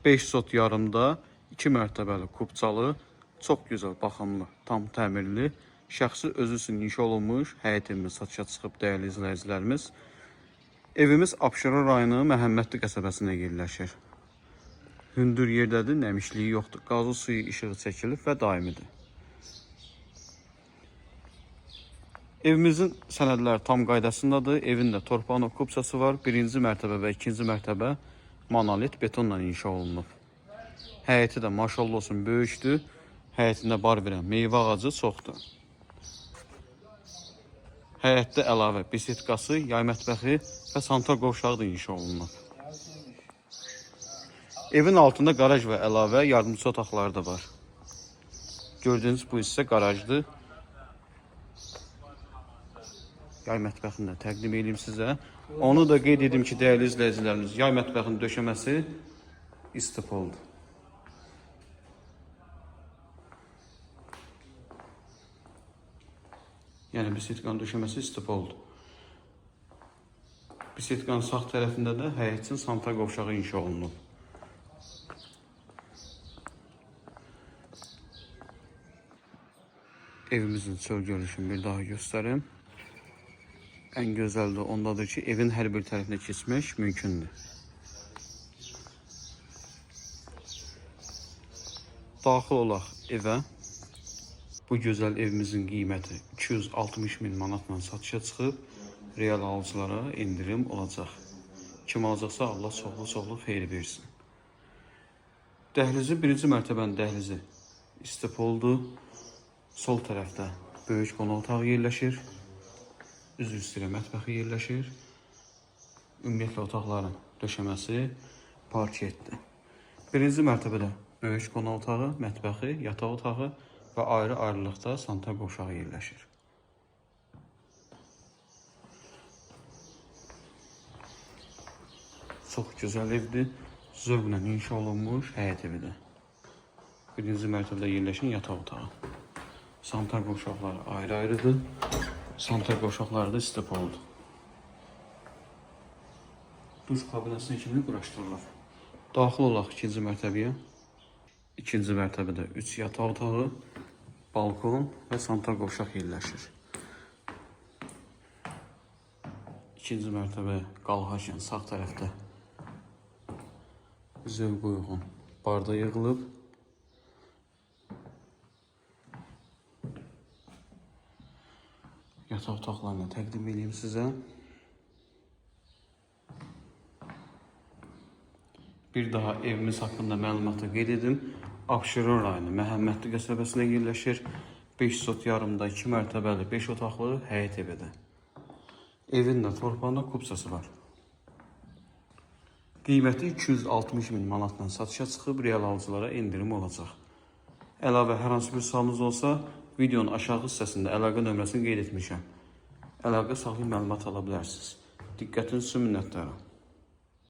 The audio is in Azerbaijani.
5 sot yarımda 2 mərtəbəli kubçalı, çox gözəl, baxımlı, tam təmirli, şəxsi özü üçün inşa olunmuş həyət evimiz satışa çıxıb, dəyərli izləyicilərimiz. Evimiz Abşeron rayonu Məhəmmədli qəsəbəsində yerləşir. Hündür yerdədir, nəmişliyi yoxdur. Qazı suyu işığı çəkilib və daimidir. Evimizin sənədləri tam qaydasındadır. Evin də torpağın kubçası var. Birinci mərtəbə və ikinci mərtəbə monolit betonla inşa olunub. Həyəti də maşallah olsun böyükdür. Həyətində bar verən meyvə ağacı çoxdur. Həyətdə əlavə bisetkası, yay mətbəxi və sanitar qovşağı da inşa olunub. Evin altında qaraj və əlavə yardımçı otaqları da var. Gördüyünüz bu hissə qarajdır. Yay mətbəxini də təqdim edeyim sizə. Onu da qeyd edim ki, dəyərli izləyicilərimiz, yay mətbəxinin döşəməsi istipoldur. Yəni bisetkanın döşəməsi istipoldur. Bisetkanın sağ tərəfində də həyət üçün sanitar qovşağı inşa olunub. Evimizin çöl görünüşünü bir daha göstərim. Ən gözəl də ondadır ki, evin hər bir tərəfinə keçmək mümkündür. Daxil olaq evə. Bu gözəl evimizin qiyməti 260 min manatla satışa çıxıb, real alıcılara indirim olacaq. Kim alacaqsa Allah çoxlu xeyir versin. Dəhlizi, birinci mərtəbənin dəhlizi istipoldur. Sol tərəfdə böyük qonaq otağı yerləşir. Üzr istəyirəm, mətbəxi yerləşir. Ümumiyyətlə otaqların döşəməsi parketdir. Birinci mərtəbədə böyük qonaq otağı, mətbəxi, yataq otağı və ayrı-ayrılıqda sanitar qovşağı yerləşir. Çox gözəl evdir. Zövqlə inşa olunmuş həyət evidir. Birinci mərtəbədə yerləşən yataq otağı. Sanitar qovşaqları ayrı-ayrıdır. Sanitar qovşaqları da istipoldur. Duş kabinəsinə kimi quraşdırılır. Daxil olaq ikinci mərtəbəyə. İkinci mərtəbədə 3 yataq otağı, balkon və sanitar qovşaq yerləşir. İkinci mərtəbə qalxarkən sağ tərəfdə zövq uyğun barda yığılıb. Yataq otaqlarını təqdim edeyim sizə. Bir daha evimiz haqqında məlumatı qeyd edim. Abşeron rayonu Məhəmmədli qəsəbəsində yerləşir. 5 sot yarımda 2 mərtəbəli 5 otaqlı həyət evidir. Evin də torpağında kubçası var. Qiyməti 260 min manatla satışa çıxıb, real alıcılara indirim olacaq. Əlavə hər hansı bir sualınız olsa, videonun aşağı hissəsində əlaqə nömrəsini qeyd etmişəm. Əlaqə saxlayıb məlumat ala bilərsiniz. Diqqətiniz üçün minnətdaram.